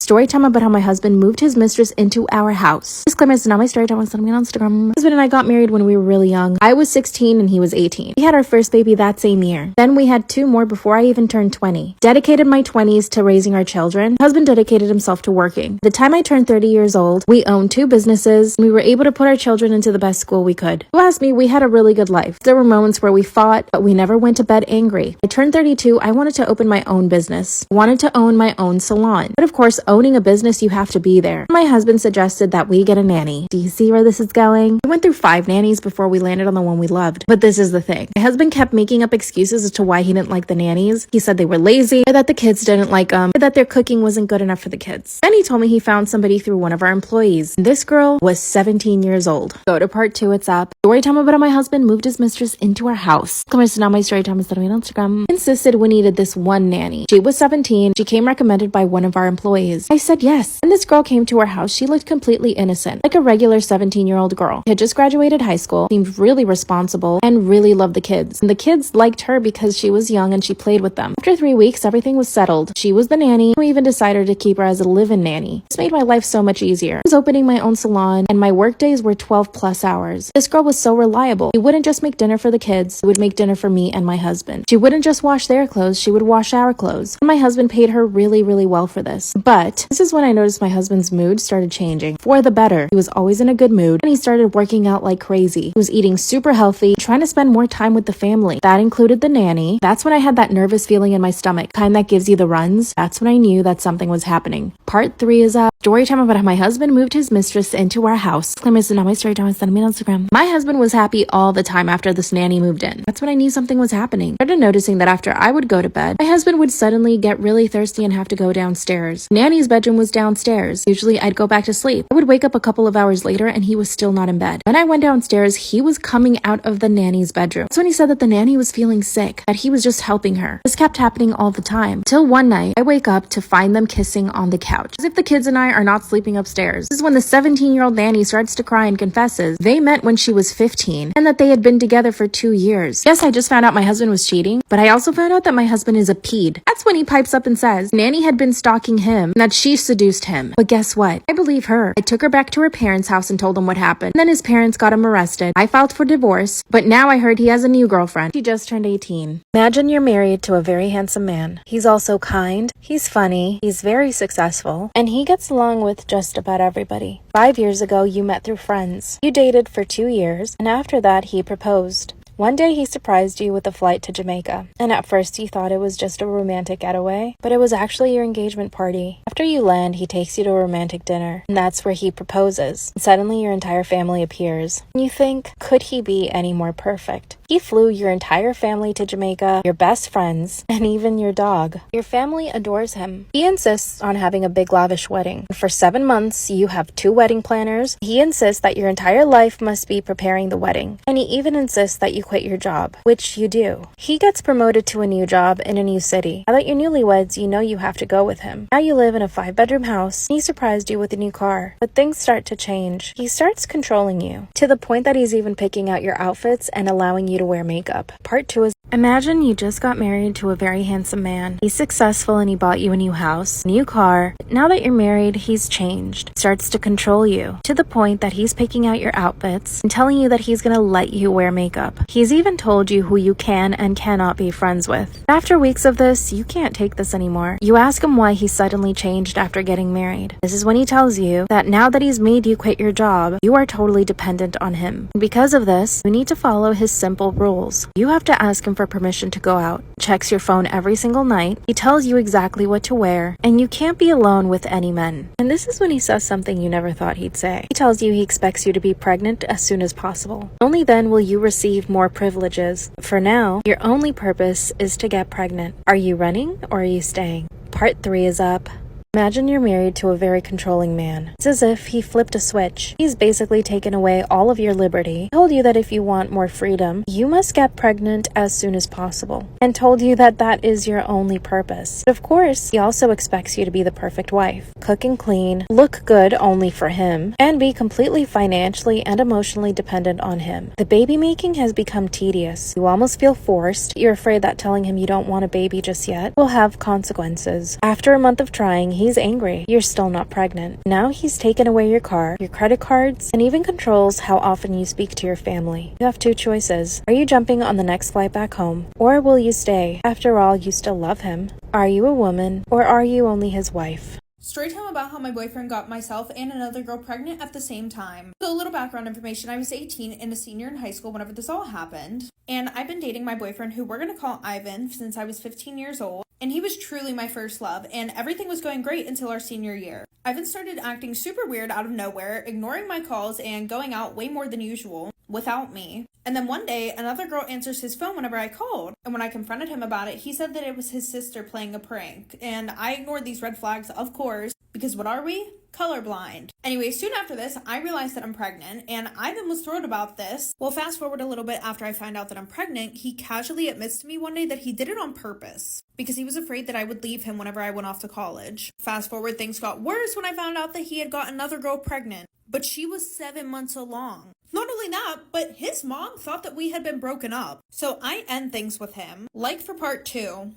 Story time about how my husband moved his mistress into our house. Disclaimer, it's not my story time. I'm sending it on Instagram. My husband and I got married when we were really young. I was 16 and he was 18. We had our first baby that same year. Then we had 2 more before I even turned 20. Dedicated my 20s to raising our children. My husband dedicated himself to working. The time I turned 30 years old, we owned 2 businesses. And we were able to put our children into the best school we could. If you ask me, we had a really good life. There were moments where we fought, but we never went to bed angry. I turned 32. I wanted to open my own business. I wanted to own my own salon. But of course, owning a business, you have to be there. My husband suggested that we get a nanny. Do you see where this is going? We went through 5 nannies before we landed on the one we loved. But this is the thing. My husband kept making up excuses as to why he didn't like the nannies. He said they were lazy, or that the kids didn't like them, or that their cooking wasn't good enough for the kids. Then he told me he found somebody through one of our employees. This girl was 17 years old. Go to part 2, it's up. Story time about how my husband moved his mistress into our house. Come on, now my story time is on Instagram. Insisted we needed this one nanny. She was 17. She came recommended by one of our employees. I said yes. And this girl came to our house. She looked completely innocent, like a regular 17-year-old girl. She had just graduated high school, seemed really responsible, and really loved the kids. And the kids liked her because she was young and she played with them. After 3 weeks, everything was settled. She was the nanny. We even decided to keep her as a live-in nanny. This made my life so much easier. I was opening my own salon, and my work days were 12 plus hours. This girl was so reliable. She wouldn't just make dinner for the kids. She would make dinner for me and my husband. She wouldn't just wash their clothes. She would wash our clothes. And my husband paid her really, really well for this. But this is when I noticed my husband's mood started changing for the better. He was always in a good mood, and he started working out like crazy. He was eating super healthy, trying to spend more time with the family. That included the nanny. That's when I had that nervous feeling in my stomach, kind that gives you the runs. That's when I knew that something was happening. Part 3 is up. Story time about how my husband moved his mistress into our house. Disclaimer, this is not my story time. Send me on Instagram. My husband was happy all the time after this nanny moved in. That's when I knew something was happening. I started noticing that after I would go to bed, my husband would suddenly get really thirsty and have to go downstairs. Nanny's bedroom was downstairs. Usually I'd go back to sleep. I would wake up a couple of hours later and he was still not in bed. When I went downstairs, he was coming out of the nanny's bedroom. That's when he said that the nanny was feeling sick, that he was just helping her. This kept happening all the time. Till one night, I wake up to find them kissing on the couch, as if the kids and I are not sleeping upstairs. This is when the 17-year-old nanny starts to cry and confesses they met when she was 15 and that they had been together for 2 years. Yes, I just found out my husband was cheating, but I also found out that my husband is a pede. That's when he pipes up and says nanny had been stalking him and that she seduced him. But guess what? I believe her. I took her back to her parents' house and told them what happened. And then his parents got him arrested. I filed for divorce, but now I heard he has a new girlfriend. She just turned 18. Imagine you're married to a very handsome man. He's also kind, he's funny, he's very successful, and he gets along with just about everybody. 5 years ago, you met through friends. You dated for 2 years, and after that, he proposed. One day he surprised you with a flight to Jamaica, and at first you thought it was just a romantic getaway, but it was actually your engagement party. After you land, he takes you to a romantic dinner, and that's where he proposes. And suddenly your entire family appears, and you think, could he be any more perfect? He flew your entire family to Jamaica, your best friends, and even your dog. Your family adores him. He insists on having a big lavish wedding. For 7 months, you have 2 wedding planners. He insists that your entire life must be preparing the wedding, and he even insists that you quit your job, which you do. He gets promoted to a new job in a new city. Now that you're newlyweds, you know you have to go with him. Now you live in a 5-bedroom house, and he surprised you with a new car. But things start to change. He starts controlling you, to the point that he's even picking out your outfits and allowing you to wear makeup. Part 2 is imagine you just got married to a very handsome man. He's successful and he bought you a new house, new car. Now that you're married, he's changed. Starts to control you, to the point that he's picking out your outfits and telling you that he's gonna let you wear makeup. He's even told you who you can and cannot be friends with. After weeks of this, you can't take this anymore. You ask him why he suddenly changed after getting married. This is when he tells you that now that he's made you quit your job, you are totally dependent on him. And because of this, you need to follow his simple rules. You have to ask him for permission to go out. Checks your phone every single night. He tells you exactly what to wear, and you can't be alone with any men. And this is when he says something you never thought he'd say. He tells you he expects you to be pregnant as soon as possible. Only then will you receive more privileges. For now, your only purpose is to get pregnant. Are you running or are you staying? Part 3 is up. Imagine you're married to a very controlling man. It's as if he flipped a switch. He's basically taken away all of your liberty. He told you that if you want more freedom, you must get pregnant as soon as possible, and told you that that is your only purpose. But of course, he also expects you to be the perfect wife. Cook and clean, look good only for him, and be completely financially and emotionally dependent on him. The baby making has become tedious. You almost feel forced. You're afraid that telling him you don't want a baby just yet will have consequences. After a month of trying, he he's angry. You're still not pregnant. Now he's taken away your car, your credit cards, and even controls how often you speak to your family. You have two choices. Are you jumping on the next flight back home? Or will you stay? After all, you still love him. Are you a woman? Or are you only his wife? Storytime about how my boyfriend got myself and another girl pregnant at the same time. So a little background information. I was 18 and a senior in high school whenever this all happened. And I've been dating my boyfriend, who we're going to call Ivan, since I was 15 years old. And he was truly my first love, and everything was going great until our senior year. Ivan started acting super weird out of nowhere, ignoring my calls and going out way more than usual without me. And then one day, another girl answers his phone whenever I called. And when I confronted him about it, he said that it was his sister playing a prank. And I ignored these red flags, of course, because what are we? Colorblind. Anyway, soon after this, I realized that I'm pregnant, and Ivan was thrilled about this. Well, fast forward a little bit after I find out that I'm pregnant, he casually admits to me one day that he did it on purpose because he was afraid that I would leave him whenever I went off to college. Fast forward, things got worse when I found out that he had got another girl pregnant, but she was 7 months along. Not only that, but his mom thought that we had been broken up. So I end things with him. Like for part 2.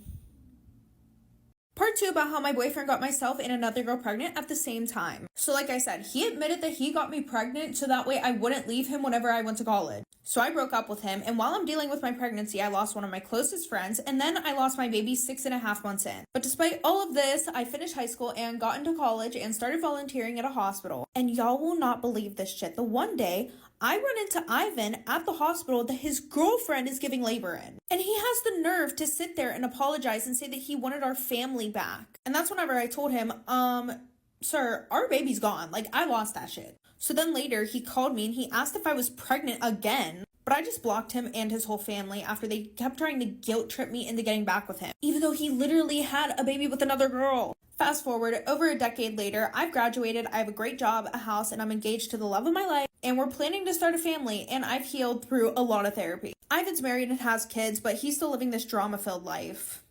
Part 2 about how my boyfriend got myself and another girl pregnant at the same time. So like I said, he admitted that he got me pregnant so that way I wouldn't leave him whenever I went to college. So I broke up with him, and while I'm dealing with my pregnancy, I lost one of my closest friends, and then I lost my baby 6.5 months in. But despite all of this, I finished high school and got into college and started volunteering at a hospital. And y'all will not believe this shit. The one day, I run into Ivan at the hospital that his girlfriend is giving labor in. And he has the nerve to sit there and apologize and say that he wanted our family back. And that's whenever I told him, sir, our baby's gone. Like, I lost that shit. So then later, he called me and he asked if I was pregnant again. But I just blocked him and his whole family after they kept trying to guilt trip me into getting back with him, even though he literally had a baby with another girl. Fast forward, over a decade later, I've graduated, I have a great job, a house, and I'm engaged to the love of my life, and we're planning to start a family, and I've healed through a lot of therapy. Ivan's married and has kids, but he's still living this drama-filled life.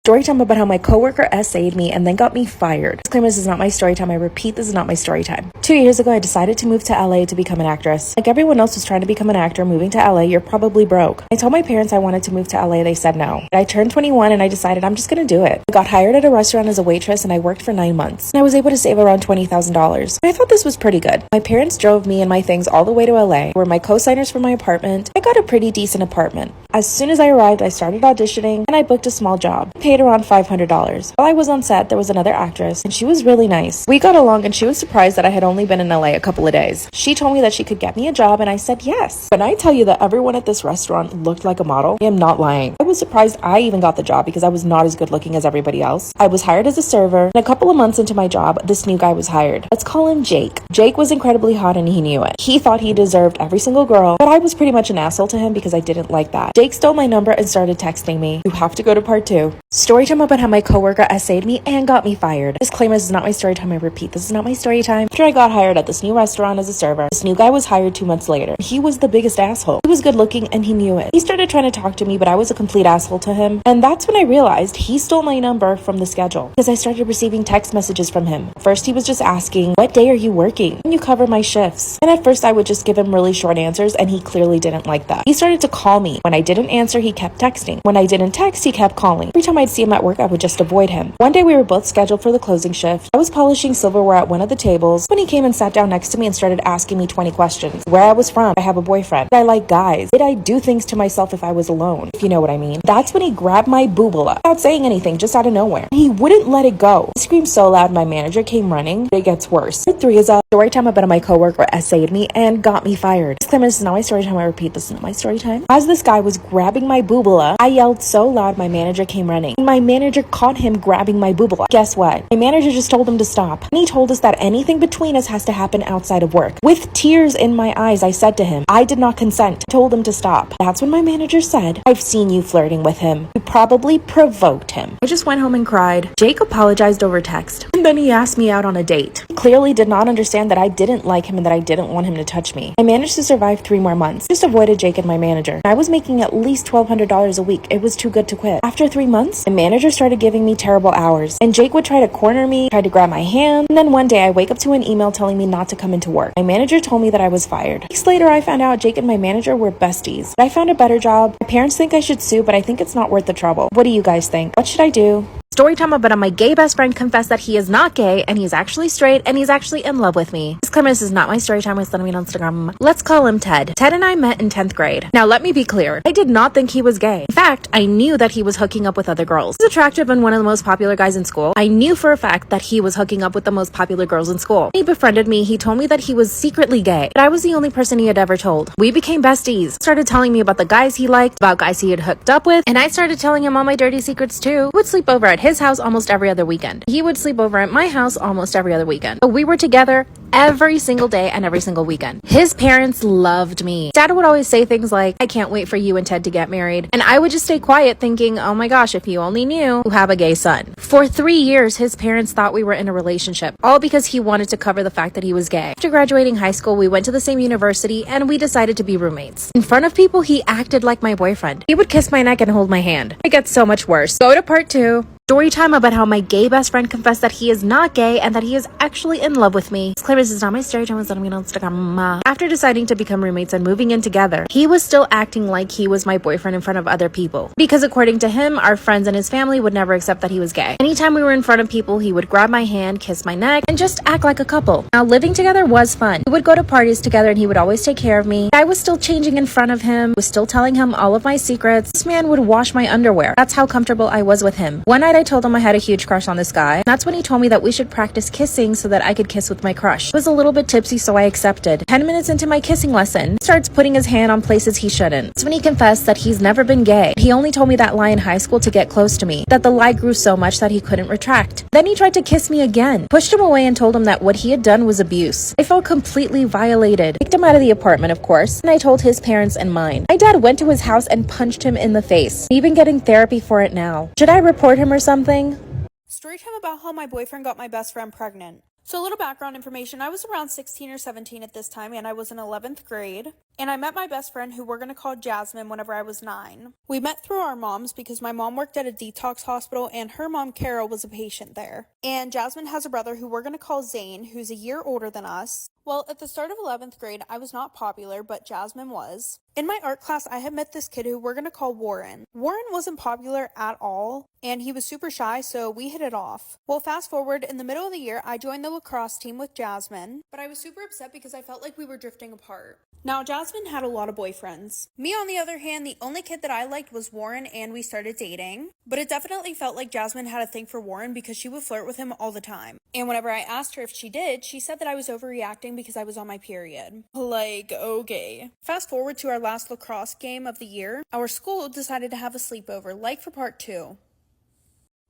Story time about how my coworker essayed me and then got me fired. Disclaimer, this is not my story time. I repeat, this is not my story time. 2 years ago, I decided to move to LA to become an actress. Like everyone else who's trying to become an actor, moving to LA, you're probably broke. I told my parents I wanted to move to LA. They said no. I turned 21 and I decided I'm just gonna do it. I got hired at a restaurant as a waitress and I worked for 9 months. And I was able to save around $20,000. I thought this was pretty good. My parents drove me and my things all the way to LA, were my co-signers for my apartment. I got a pretty decent apartment. As soon as I arrived, I started auditioning and I booked a small job. I paid around $500. While I was on set, there was another actress, and she was really nice. We got along, and she was surprised that I had only been in LA a couple of days. She told me that she could get me a job, and I said yes. When I tell you that everyone at this restaurant looked like a model, I am not lying. I was surprised I even got the job because I was not as good looking as everybody else. I was hired as a server, and a couple of months into my job, this new guy was hired. Let's call him Jake. Jake was incredibly hot, and he knew it. He thought he deserved every single girl, but I was pretty much an asshole to him because I didn't like that. Jake stole my number and started texting me. You have to go to part 2. Story time about how my coworker essayed me and got me fired. Disclaimer, this is not my story time. I repeat, this is not my story time. After I got hired at this new restaurant as a server, this new guy was hired 2 months later. He was the biggest asshole. He was good looking and he knew it. He started trying to talk to me, but I was a complete asshole to him. And that's when I realized he stole my number from the schedule because I started receiving text messages from him. First, he was just asking, what day are you working? Can you cover my shifts? And at first, I would just give him really short answers, and he clearly didn't like that. He started to call me. When I didn't answer, he kept texting. When I didn't text, he kept calling. Every time I'd see him at work, I would just avoid him. One day, we were both scheduled for the closing shift. I was polishing silverware at one of the tables when he came and sat down next to me and started asking me 20 questions. Where I was from, I have a boyfriend, did I like guys, did I do things to myself if I was alone, if you know what I mean. That's when he grabbed my boobula without saying anything, just out of nowhere. He wouldn't let it go. I screamed so loud my manager came running. It gets worse. Part 3 is a story time about how my coworker essayed me and got me fired. Disclaimer, this is not my story time. I repeat, this is not my story time. As this guy was grabbing my boobula, I yelled so loud my manager came running. My manager caught him grabbing my boobula. Guess what? My manager just told him to stop. And he told us that anything between us has to happen outside of work. With tears in my eyes, I said to him, I did not consent. I told him to stop. That's when my manager said, I've seen you flirting with him. You probably provoked him. I just went home and cried. Jake apologized over text. And then he asked me out on a date. He clearly did not understand understand that I didn't like him and that I didn't want him to touch me. I managed to survive 3 more months. Just avoided Jake and my manager. I was making at least $1,200 a week. It was too good to quit. After 3 months, my manager started giving me terrible hours, and Jake would try to corner me, try to grab my hand, and then one day I wake up to an email telling me not to come into work. My manager told me that I was fired. Weeks later, I found out Jake and my manager were besties. But I found a better job. My parents think I should sue, but I think it's not worth the trouble. What do you guys think? What should I do? Story time about how my gay best friend confessed that he is not gay and he's actually straight and he's actually in love with me. Disclaimer, this is not my story time. Send me on Instagram. Let's call him Ted. Ted and I met in 10th grade. Now let me be clear. I did not think he was gay. In fact, I knew that he was hooking up with other girls. He was attractive and one of the most popular guys in school. I knew for a fact that he was hooking up with the most popular girls in school. He befriended me. He told me that he was secretly gay, but I was the only person he had ever told. We became besties. Started telling me about the guys he liked, about guys he had hooked up with, and I started telling him all my dirty secrets too. We would sleep over at his house almost every other weekend. He would sleep over at my house almost every other weekend. But we were together every single day and every single weekend. His parents loved me. Dad would always say things like, I can't wait for you and Ted to get married. And I would just stay quiet thinking, oh my gosh, if you only knew, you have a gay son. For 3 years, his parents thought we were in a relationship, all because he wanted to cover the fact that he was gay. After graduating high school, we went to the same university and we decided to be roommates. In front of people, he acted like my boyfriend. He would kiss my neck and hold my hand. It gets so much worse. Go to part 2. Story time about how my gay best friend confessed that he is not gay and that he is actually in love with me. Disclaimer, this is not my story time. Send me on Instagram. After deciding to become roommates and moving in together, he was still acting like he was my boyfriend in front of other people. Because according to him, our friends and his family would never accept that he was gay. Anytime we were in front of people, he would grab my hand, kiss my neck, and just act like a couple. Now, living together was fun. We would go to parties together and he would always take care of me. I was still changing in front of him, was still telling him all of my secrets. This man would wash my underwear. That's how comfortable I was with him. One night I told him I had a huge crush on this guy. That's when he told me that we should practice kissing so that I could kiss with my crush. I was a little bit tipsy, so I accepted. 10 minutes into my kissing lesson, he starts putting his hand on places he shouldn't. That's when he confessed that he's never been gay. He only told me that lie in high school to get close to me, that the lie grew so much that he couldn't retract. Then he tried to kiss me again, pushed him away and told him that what he had done was abuse. I felt completely violated. Kicked him out of the apartment, of course, and I told his parents and mine. My dad went to his house and punched him in the face. I'm even getting therapy for it now. Should I report him or something? Story time about how my boyfriend got my best friend pregnant. So a little background information, I was around 16 or 17 at this time and I was in 11th grade. And I met my best friend, who we're going to call Jasmine, whenever I was 9. We met through our moms because my mom worked at a detox hospital and her mom, Carol, was a patient there. And Jasmine has a brother who we're going to call Zane, who's a year older than us. Well, at the start of 11th grade, I was not popular, but Jasmine was. In my art class, I had met this kid who we're going to call Warren. Warren wasn't popular at all, and he was super shy, so we hit it off. Well, fast forward, in the middle of the year, I joined the lacrosse team with Jasmine, but I was super upset because I felt like we were drifting apart. Now, Jasmine had a lot of boyfriends. Me, on the other hand, the only kid that I liked was Warren, and we started dating. But it definitely felt like Jasmine had a thing for Warren because she would flirt with him all the time. And whenever I asked her if she did, she said that I was overreacting because I was on my period. Like, okay. Fast forward to our last lacrosse game of the year. Our school decided to have a sleepover, like for part 2.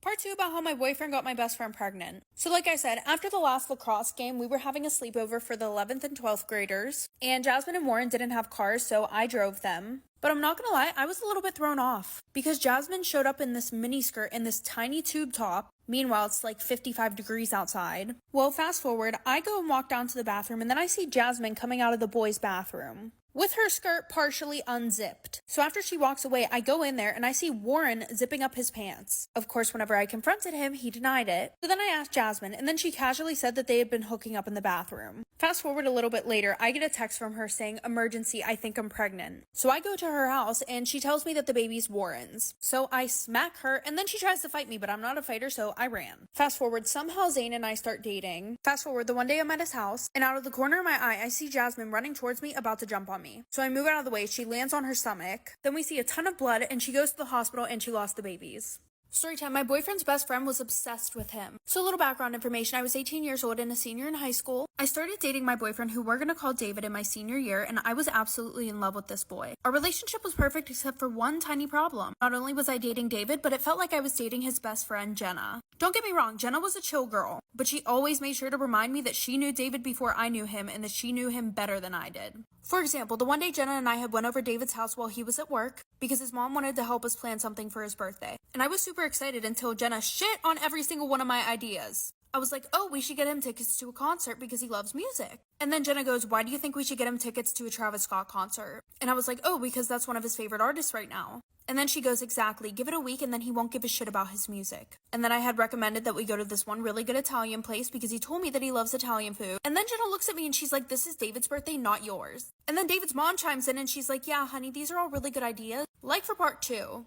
Part 2 about how my boyfriend got my best friend pregnant. So like I said, after the last lacrosse game, we were having a sleepover for the 11th and 12th graders. And Jasmine and Warren didn't have cars, so I drove them. But I'm not gonna lie, I was a little bit thrown off. Because Jasmine showed up in this mini skirt and this tiny tube top. Meanwhile, it's like 55 degrees outside. Well, fast forward, I go and walk down to the bathroom and then I see Jasmine coming out of the boys' bathroom with her skirt partially unzipped. So after she walks away, I go in there and I see Warren zipping up his pants. Of course, whenever I confronted him, he denied it. So then I asked Jasmine, and then she casually said that they had been hooking up in the bathroom. Fast forward a little bit later, I get a text from her saying, "Emergency, I think I'm pregnant." So I go to her house and she tells me that the baby's Warren's. So I smack her and then she tries to fight me, but I'm not a fighter, so I ran. Fast forward, somehow Zane and I start dating. Fast forward, the one day I'm at his house, and out of the corner of my eye, I see Jasmine running towards me, about to jump on me. So I move out of the way, she lands on her stomach. Then we see a ton of blood and she goes to the hospital and she lost the babies. Storytime, my boyfriend's best friend was obsessed with him. So a little background information, I was 18 years old and a senior in high school. I started dating my boyfriend, who we're going to call David, in my senior year, and I was absolutely in love with this boy. Our relationship was perfect except for one tiny problem. Not only was I dating David, but it felt like I was dating his best friend, Jenna. Don't get me wrong, Jenna was a chill girl, but she always made sure to remind me that she knew David before I knew him and that she knew him better than I did. For example, the one day Jenna and I had went over David's house while he was at work because his mom wanted to help us plan something for his birthday. And I was super excited until Jenna shit on every single one of my ideas. I was like, oh, we should get him tickets to a concert because he loves music. And then Jenna goes, why do you think we should get him tickets to a Travis Scott concert? And I was like, oh, because that's one of his favorite artists right now. And then she goes, exactly, give it a week and then he won't give a shit about his music. And then I had recommended that we go to this one really good Italian place because he told me that he loves Italian food. And then Jenna looks at me and she's like, this is David's birthday, not yours. And then David's mom chimes in and she's like, yeah, honey, these are all really good ideas. Like for part 2.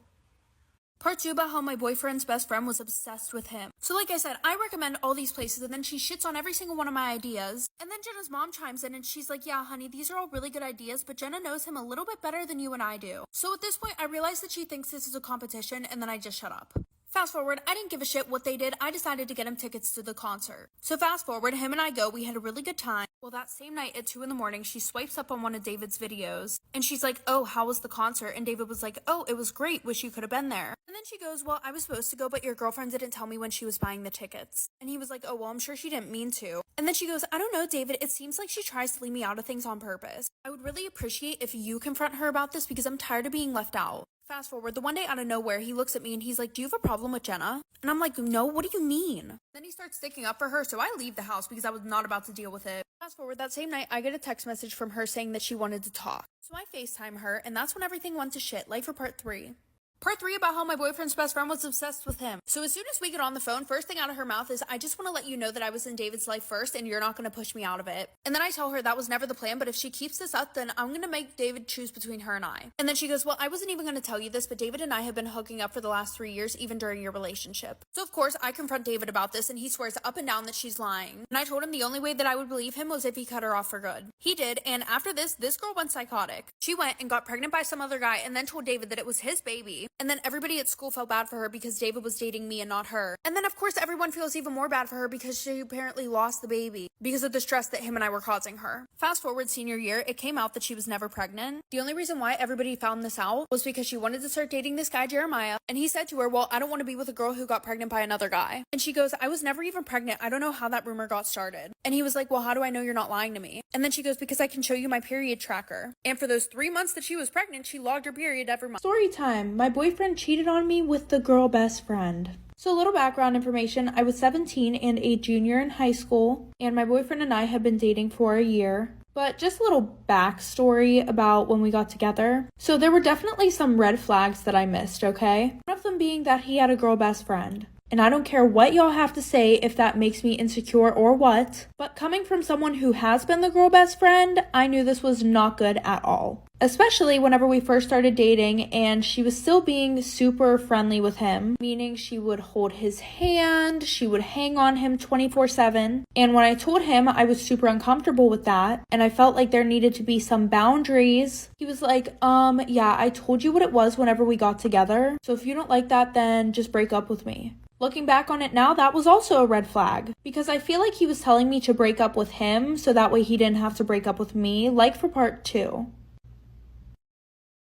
Part 2 about how my boyfriend's best friend was obsessed with him. So like I said, I recommend all these places and then she shits on every single one of my ideas. And then Jenna's mom chimes in and she's like, yeah, honey, these are all really good ideas, but Jenna knows him a little bit better than you and I do. So at this point, I realized that she thinks this is a competition and then I just shut up. Fast forward, I didn't give a shit what they did. I decided to get him tickets to the concert. So fast forward, him and I go. We had a really good time. Well, that same night at 2 a.m, she swipes up on one of David's videos. And she's like, oh, how was the concert? And David was like, oh, it was great. Wish you could have been there. And then she goes, well, I was supposed to go, but your girlfriend didn't tell me when she was buying the tickets. And he was like, oh, well, I'm sure she didn't mean to. And then she goes, I don't know, David. It seems like she tries to leave me out of things on purpose. I would really appreciate if you confront her about this because I'm tired of being left out. Fast forward, the one day out of nowhere, he looks at me and he's like, do you have a problem with Jenna? And I'm like, no, what do you mean? Then he starts sticking up for her, so I leave the house because I was not about to deal with it. Fast forward, that same night, I get a text message from her saying that she wanted to talk. So I FaceTime her, and that's when everything went to shit, like for part 3. Part 3 about how my boyfriend's best friend was obsessed with him. So as soon as we get on the phone, first thing out of her mouth is, I just want to let you know that I was in David's life first and you're not going to push me out of it. And then I tell her that was never the plan, but if she keeps this up, then I'm going to make David choose between her and I. And then she goes, well, I wasn't even going to tell you this, but David and I have been hooking up for the last 3 years, even during your relationship. So of course, I confront David about this and he swears up and down that she's lying. And I told him the only way that I would believe him was if he cut her off for good. He did, and after this girl went psychotic. She went and got pregnant by some other guy and then told David that it was his baby. And then everybody at school felt bad for her because David was dating me and not her. And then of course everyone feels even more bad for her because she apparently lost the baby because of the stress that him and I were causing her. Fast forward senior year, it came out that she was never pregnant. The only reason why everybody found this out was because she wanted to start dating this guy Jeremiah, and he said to her, well, I don't want to be with a girl who got pregnant by another guy. And she goes, I was never even pregnant. I don't know how that rumor got started. And he was like, well, how do I know you're not lying to me? And then she goes, because I can show you my period tracker. And for those 3 months that she was pregnant, she logged her period every month. Story time. My boyfriend cheated on me with the girl best friend. So a little background information, I was 17 and a junior in high school, and my boyfriend and I had been dating for a year. But just a little backstory about when we got together. So there were definitely some red flags that I missed, okay? One of them being that he had a girl best friend. And I don't care what y'all have to say if that makes me insecure or what, but coming from someone who has been the girl best friend, I knew this was not good at all. Especially whenever we first started dating and she was still being super friendly with him, meaning she would hold his hand, she would hang on him 24/7. And when I told him I was super uncomfortable with that and I felt like there needed to be some boundaries, he was like, yeah, I told you what it was whenever we got together. So if you don't like that, then just break up with me. Looking back on it now, that was also a red flag because I feel like he was telling me to break up with him so that way he didn't have to break up with me, like for part 2.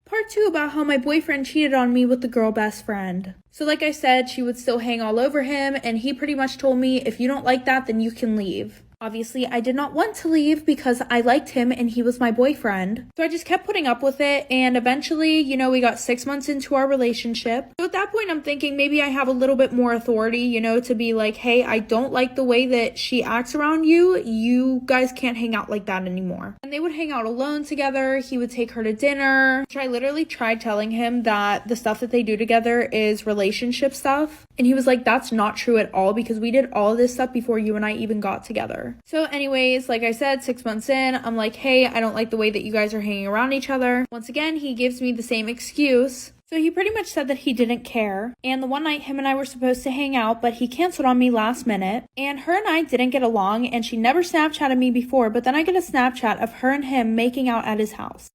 Part 2 about how my boyfriend cheated on me with the girl best friend. So like I said, she would still hang all over him and he pretty much told me, if you don't like that, then you can leave. Obviously, I did not want to leave because I liked him and he was my boyfriend. So I just kept putting up with it, and eventually, we got 6 months into our relationship. So at that point, I'm thinking maybe I have a little bit more authority, to be like, hey, I don't like the way that she acts around you. You guys can't hang out like that anymore. And they would hang out alone together. He would take her to dinner. I literally tried telling him that the stuff that they do together is relationship stuff. And he was like, that's not true at all because we did all of this stuff before you and I even got together. So anyways, like I said, 6 months in, I'm like, hey, I don't like the way that you guys are hanging around each other. Once again, he gives me the same excuse. So he pretty much said that he didn't care. And the one night him and I were supposed to hang out, but he canceled on me last minute. And her and I didn't get along and she never Snapchatted me before, but then I get a Snapchat of her and him making out at his house.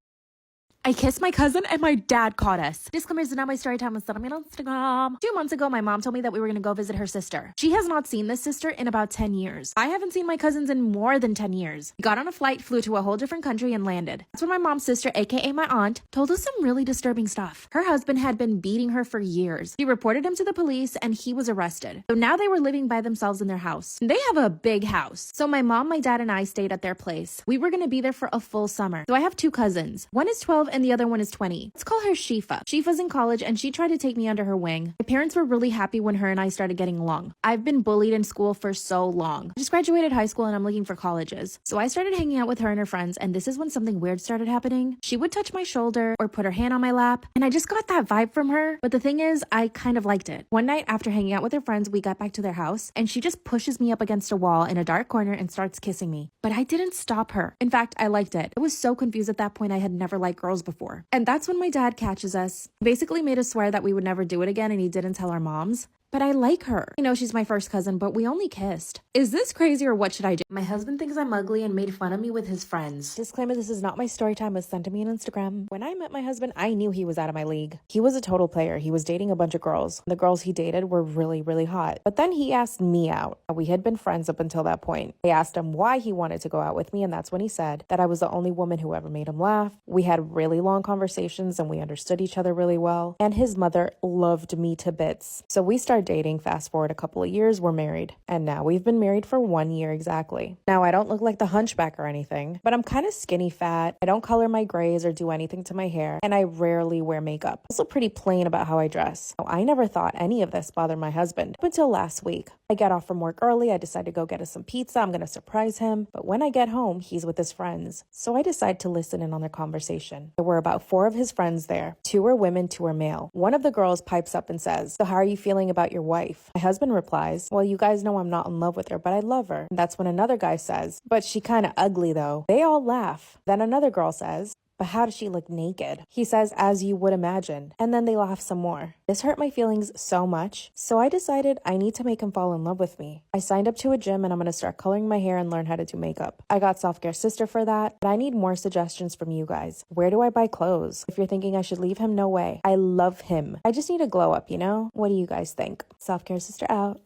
I kissed my cousin and my dad caught us. Disclaimer is now my story time on Instagram. 2 months ago, my mom told me that we were going to go visit her sister. She has not seen this sister in about 10 years. I haven't seen my cousins in more than 10 years. We got on a flight, flew to a whole different country, and landed. That's when my mom's sister, aka my aunt, told us some really disturbing stuff. Her husband had been beating her for years. She reported him to the police and he was arrested. So now they were living by themselves in their house. They have a big house. So my mom, my dad, and I stayed at their place. We were going to be there for a full summer. So I have 2 cousins. One is 12 and the other one is 20. Let's call her Shifa. Shifa's in college and she tried to take me under her wing. My parents were really happy when her and I started getting along. I've been bullied in school for so long. I just graduated high school and I'm looking for colleges. So I started hanging out with her and her friends, and this is when something weird started happening. She would touch my shoulder or put her hand on my lap, and I just got that vibe from her. But the thing is, I kind of liked it. One night after hanging out with her friends, we got back to their house and she just pushes me up against a wall in a dark corner and starts kissing me. But I didn't stop her. In fact, I liked it. I was so confused at that point. I had never liked girls before. And that's when my dad catches us. He basically made us swear that we would never do it again, and he didn't tell our moms. But I like her. I know she's my first cousin, but we only kissed. Is this crazy or what should I do? My husband thinks I'm ugly and made fun of me with his friends. Disclaimer, this is not my story time. It was sent to me on Instagram. When I met my husband, I knew he was out of my league. He was a total player. He was dating a bunch of girls. The girls he dated were really, really hot. But then he asked me out. We had been friends up until that point. I asked him why he wanted to go out with me, and that's when he said that I was the only woman who ever made him laugh. We had really long conversations and we understood each other really well. And his mother loved me to bits. So we started dating. Fast forward a couple of years, we're married. And now we've been married for 1 year exactly. Now, I don't look like the hunchback or anything, but I'm kind of skinny fat. I don't color my grays or do anything to my hair, and I rarely wear makeup. I'm also pretty plain about how I dress. Now, I never thought any of this bothered my husband up until last week. I get off from work early. I decide to go get us some pizza. I'm going to surprise him. But when I get home, he's with his friends. So I decide to listen in on their conversation. There were about 4 of his friends there. 2 were women, 2 were male. One of the girls pipes up and says, "So how are you feeling about your wife?" My husband replies, "Well, you guys know I'm not in love with her, but I love her." And that's when another guy says, "But she kind of ugly though." They all laugh. Then another girl says, "But how does she look naked?" He says, "As you would imagine." And then they laugh some more. This hurt my feelings so much. So I decided I need to make him fall in love with me. I signed up to a gym and I'm going to start coloring my hair and learn how to do makeup. I got Soft Care Sister for that, but I need more suggestions from you guys. Where do I buy clothes? If you're thinking I should leave him, no way. I love him. I just need a glow up, you know? What do you guys think? Soft Care Sister out.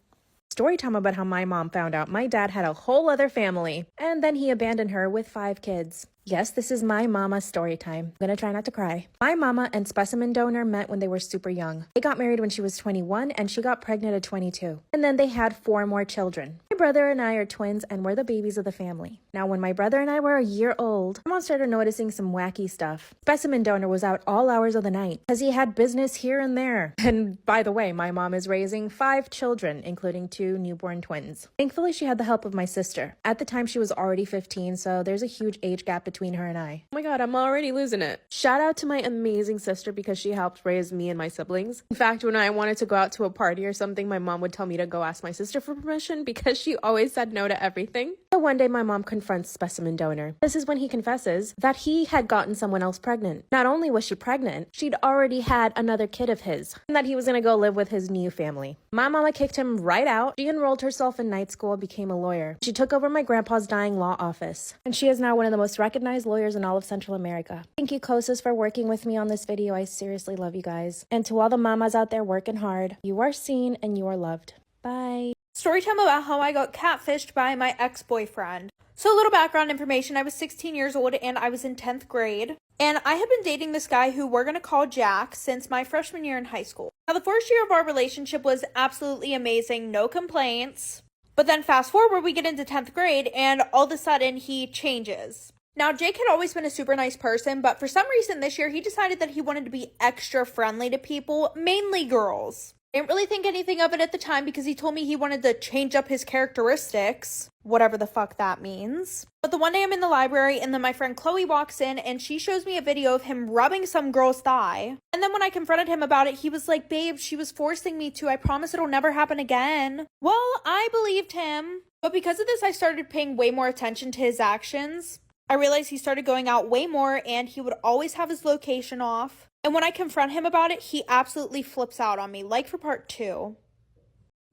Story time about how my mom found out my dad had a whole other family, and then he abandoned her with 5 kids. Yes, this is my mama's story time. I'm gonna try not to cry. My mama and specimen donor met when they were super young. They got married when she was 21 and she got pregnant at 22. And then they had 4 more children. My brother and I are twins and we're the babies of the family. Now, when my brother and I were a year old, my mom started noticing some wacky stuff. Specimen donor was out all hours of the night because he had business here and there. And by the way, my mom is raising 5 children, including 2 newborn twins. Thankfully, she had the help of my sister. At the time, she was already 15, so there's a huge age gap between her and I. Oh my god, I'm already losing it. Shout out to my amazing sister because she helped raise me and my siblings. In fact, when I wanted to go out to a party or something, my mom would tell me to go ask my sister for permission because she always said no to everything. So one day my mom confronts specimen donor. This is when he confesses that he had gotten someone else pregnant. Not only was she pregnant, she'd already had another kid of his, and that he was gonna go live with his new family. My mama kicked him right out. She enrolled herself in night school, became a lawyer. She took over my grandpa's dying law office, and she is now one of the most recognized lawyers in all of Central America. Thank you, Kosas, for working with me on this video. I seriously love you guys. And to all the mamas out there working hard, you are seen and you are loved. Bye. Storytime about how I got catfished by my ex-boyfriend. So a little background information. I was 16 years old and I was in 10th grade. And I had been dating this guy who we're going to call Jack since my freshman year in high school. Now, the first year of our relationship was absolutely amazing. No complaints. But then fast forward, we get into 10th grade and all of a sudden he changes. Now, Jake had always been a super nice person, but for some reason this year he decided that he wanted to be extra friendly to people, mainly girls. I didn't really think anything of it at the time because he told me he wanted to change up his characteristics, whatever the fuck that means. But the one day I'm in the library and then my friend Chloe walks in and she shows me a video of him rubbing some girl's thigh. And then when I confronted him about it, he was like, "Babe, she was forcing me to. I promise it'll never happen again." Well, I believed him. But because of this, I started paying way more attention to his actions. I realized he started going out way more and he would always have his location off. And when I confront him about it, he absolutely flips out on me, like for part 2.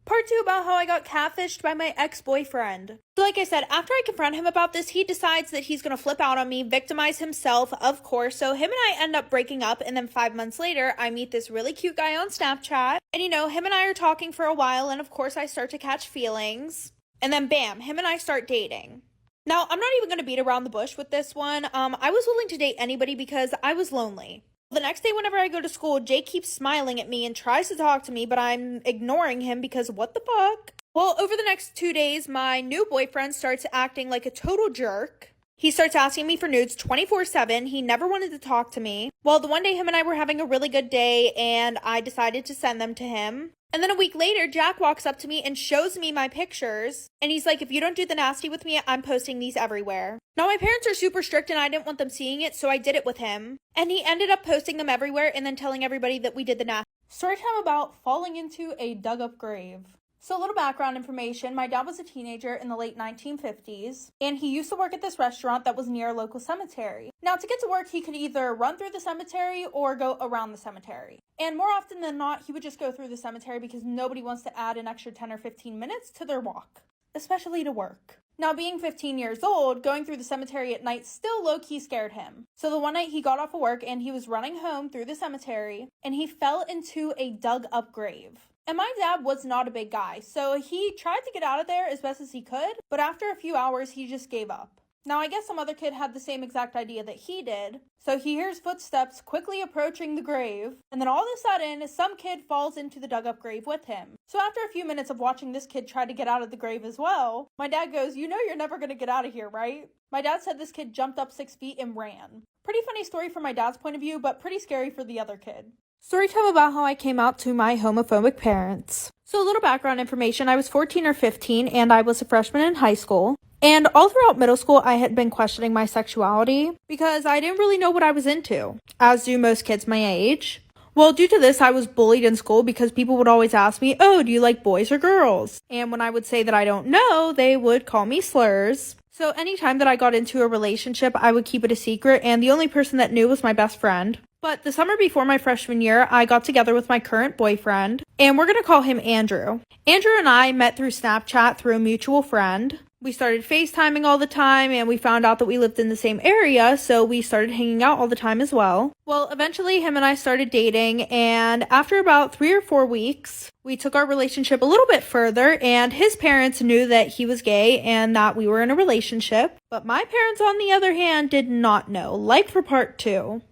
Part 2 about how I got catfished by my ex-boyfriend. So like I said, after I confront him about this, he decides that he's going to flip out on me, victimize himself, of course. So him and I end up breaking up, and then 5 months later, I meet this really cute guy on Snapchat. And you know, him and I are talking for a while, and of course I start to catch feelings. And then bam, him and I start dating. Now, I'm not even going to beat around the bush with this one. I was willing to date anybody because I was lonely. The next day, whenever I go to school, Jake keeps smiling at me and tries to talk to me, but I'm ignoring him because what the fuck? Well, over the next 2 days, my new boyfriend starts acting like a total jerk. He starts asking me for nudes 24/7. He never wanted to talk to me. Well, the one day him and I were having a really good day and I decided to send them to him. And then a week later, Jack walks up to me and shows me my pictures. And he's like, if you don't do the nasty with me, I'm posting these everywhere. Now, my parents are super strict and I didn't want them seeing it, so I did it with him. And he ended up posting them everywhere and then telling everybody that we did the nasty. Storytime about falling into a dug-up grave. So a little background information, my dad was a teenager in the late 1950s, and he used to work at this restaurant that was near a local cemetery. Now, to get to work, he could either run through the cemetery or go around the cemetery. And more often than not, he would just go through the cemetery because nobody wants to add an extra 10 or 15 minutes to their walk, especially to work. Now, being 15 years old, going through the cemetery at night still low-key scared him. So the one night he got off of work and he was running home through the cemetery, and he fell into a dug-up grave. And my dad was not a big guy, so he tried to get out of there as best as he could, but after a few hours, he just gave up. Now, I guess some other kid had the same exact idea that he did, so he hears footsteps quickly approaching the grave, and then all of a sudden, some kid falls into the dug-up grave with him. So after a few minutes of watching this kid try to get out of the grave as well, my dad goes, "You know you're never going to get out of here, right?" My dad said this kid jumped up 6 feet and ran. Pretty funny story from my dad's point of view, but pretty scary for the other kid. Storytime about how I came out to my homophobic parents. So a little background information, I was 14 or 15 and I was a freshman in high school. And all throughout middle school, I had been questioning my sexuality because I didn't really know what I was into, as do most kids my age. Well, due to this, I was bullied in school because people would always ask me, "Oh, do you like boys or girls?" And when I would say that I don't know, they would call me slurs. So anytime that I got into a relationship, I would keep it a secret, and the only person that knew was my best friend. But the summer before my freshman year, I got together with my current boyfriend, and we're going to call him Andrew. Andrew and I met through Snapchat through a mutual friend. We started FaceTiming all the time, and we found out that we lived in the same area, so we started hanging out all the time as well. Well, eventually, him and I started dating, and after about 3 or 4 weeks, we took our relationship a little bit further, and his parents knew that he was gay and that we were in a relationship. But my parents, on the other hand, did not know. Like for part 2.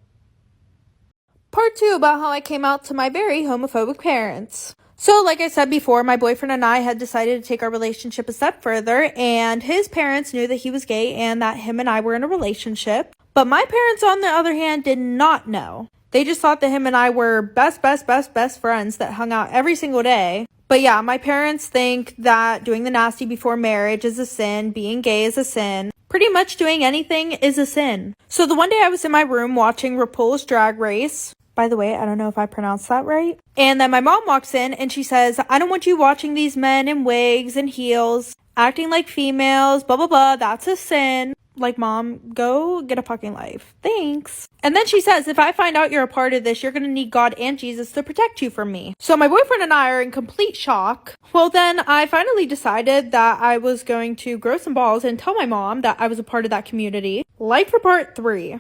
Part 2 about how I came out to my very homophobic parents. So, like I said before, my boyfriend and I had decided to take our relationship a step further, and his parents knew that he was gay and that him and I were in a relationship. But my parents, on the other hand, did not know. They just thought that him and I were best friends that hung out every single day. But yeah, my parents think that doing the nasty before marriage is a sin, being gay is a sin. Pretty much doing anything is a sin. So the one day I was in my room watching RuPaul's Drag Race. By the way, I don't know if I pronounced that right. And then my mom walks in and she says, "I don't want you watching these men in wigs and heels, acting like females, blah, blah, blah. That's a sin." Like, Mom, go get a fucking life. Thanks. And then she says, "If I find out you're a part of this, you're going to need God and Jesus to protect you from me." So my boyfriend and I are in complete shock. Well, then I finally decided that I was going to grow some balls and tell my mom that I was a part of that community. Like for part 3.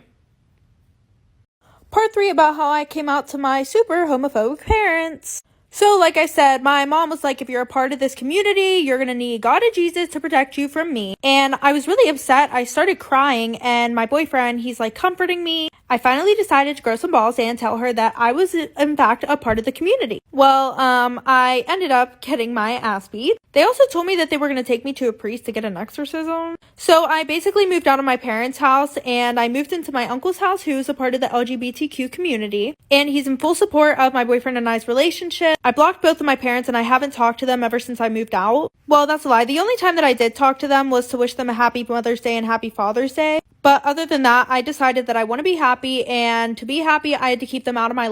Part 3 about how I came out to my super homophobic parents. So, like I said, my mom was like, "If you're a part of this community, you're going to need God and Jesus to protect you from me." And I was really upset. I started crying, and my boyfriend, he's like comforting me. I finally decided to grow some balls and tell her that I was, in fact, a part of the community. Well, I ended up getting my ass beat. They also told me that they were going to take me to a priest to get an exorcism. So I basically moved out of my parents' house and I moved into my uncle's house, who's a part of the LGBTQ community. And he's in full support of my boyfriend and I's relationship. I blocked both of my parents and I haven't talked to them ever since I moved out. Well, that's a lie. The only time that I did talk to them was to wish them a happy Mother's Day and happy Father's Day. But other than that, I decided that I want to be happy, and to be happy, I had to keep them out of my life.